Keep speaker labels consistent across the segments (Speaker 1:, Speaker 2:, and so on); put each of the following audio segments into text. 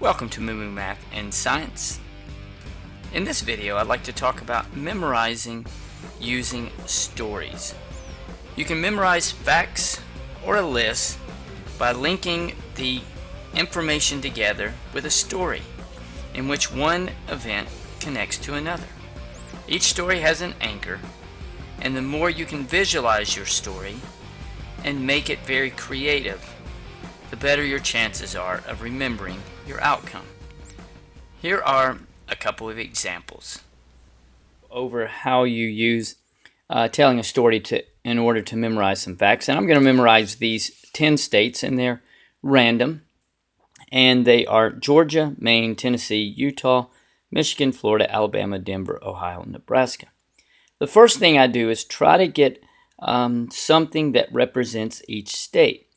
Speaker 1: Welcome to Moo Moo Math and Science. In this video, I'd like to talk about memorizing using stories. You can memorize facts or a list by linking the information together with a story in which one event connects to another. Each story has an anchor, and the more you can visualize your story and make it very creative, the better your chances are of remembering your outcome. Here are a couple of examples over how you use telling a story in order to memorize some facts. And I'm going to memorize these 10 states, and they're random. And they are Georgia, Maine, Tennessee, Utah, Michigan, Florida, Alabama, Denver, Ohio, and Nebraska. The first thing I do is try to get something that represents each state.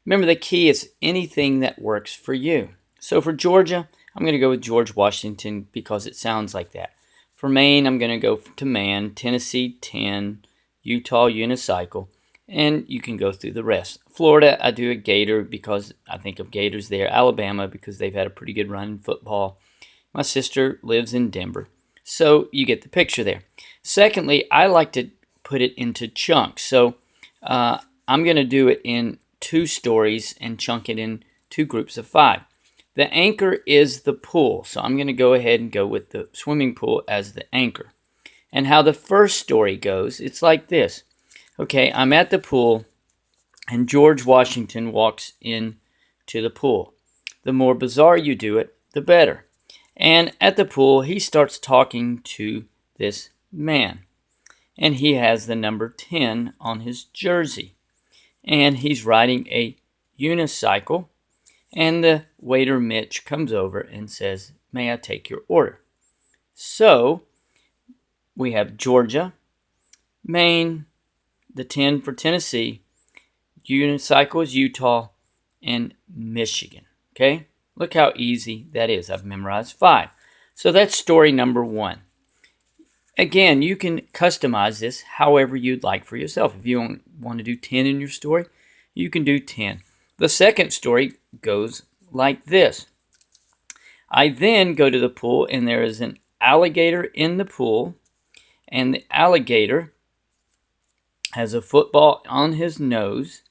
Speaker 1: Remember, the key is anything that works for you. So for Georgia, I'm going to go with George Washington because it sounds like that. For Maine, I'm going to go to man, Tennessee, 10, Utah, unicycle, and you can go through the rest. Florida, I do a gator because I think of gators there. Alabama, because they've had a pretty good run in football. My sister lives in Denver. So you get the picture there. Secondly, I like to put it into chunks. So I'm going to do it in 2 stories and chunk it in 2 groups of 5. The anchor is the pool, so I'm going to go ahead and go with the swimming pool as the anchor. And how the first story goes, it's like this. Okay, I'm at the pool, and George Washington walks in to the pool. The more bizarre you do it, the better. And at the pool, he starts talking to this man. And he has the number 10 on his jersey. And he's riding a unicycle. And the waiter, Mitch, comes over and says, "May I take your order?" So we have Georgia, Maine, the 10 for Tennessee, unicycle is Utah, and Michigan. Okay? Look how easy that is. I've memorized 5. So that's story number 1. Again, you can customize this however you'd like for yourself. If you want to do 10 in your story, you can do 10. The second story goes like this. I then go to the pool, and there is an alligator in the pool, and the alligator has a football on his nose,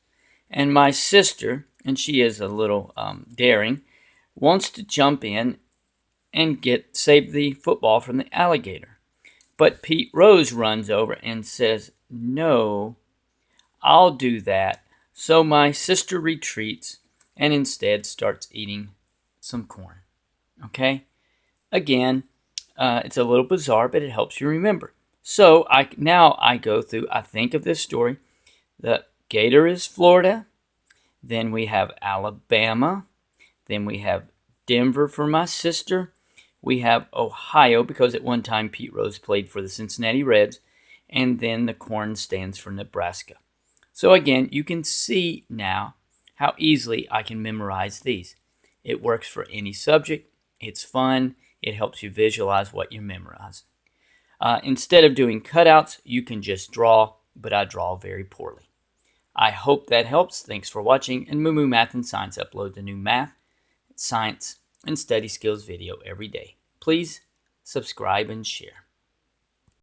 Speaker 1: and my sister, and she is a little daring, wants to jump in and save the football from the alligator. But Pete Rose runs over and says, "No, I'll do that." So my sister retreats and instead starts eating some corn. Okay? Again, it's a little bizarre, but it helps you remember. So now I go through, I think of this story. The gator is Florida. Then we have Alabama. Then we have Denver for my sister. We have Ohio, because at one time Pete Rose played for the Cincinnati Reds. And then the corn stands for Nebraska. So again, you can see now how easily I can memorize these. It works for any subject. It's fun. It helps you visualize what you memorize. Instead of doing cutouts, you can just draw, but I draw very poorly. I hope that helps. Thanks for watching. And Moo Moo Math and Science uploads a new math, science, and study skills video every day. Please subscribe and share.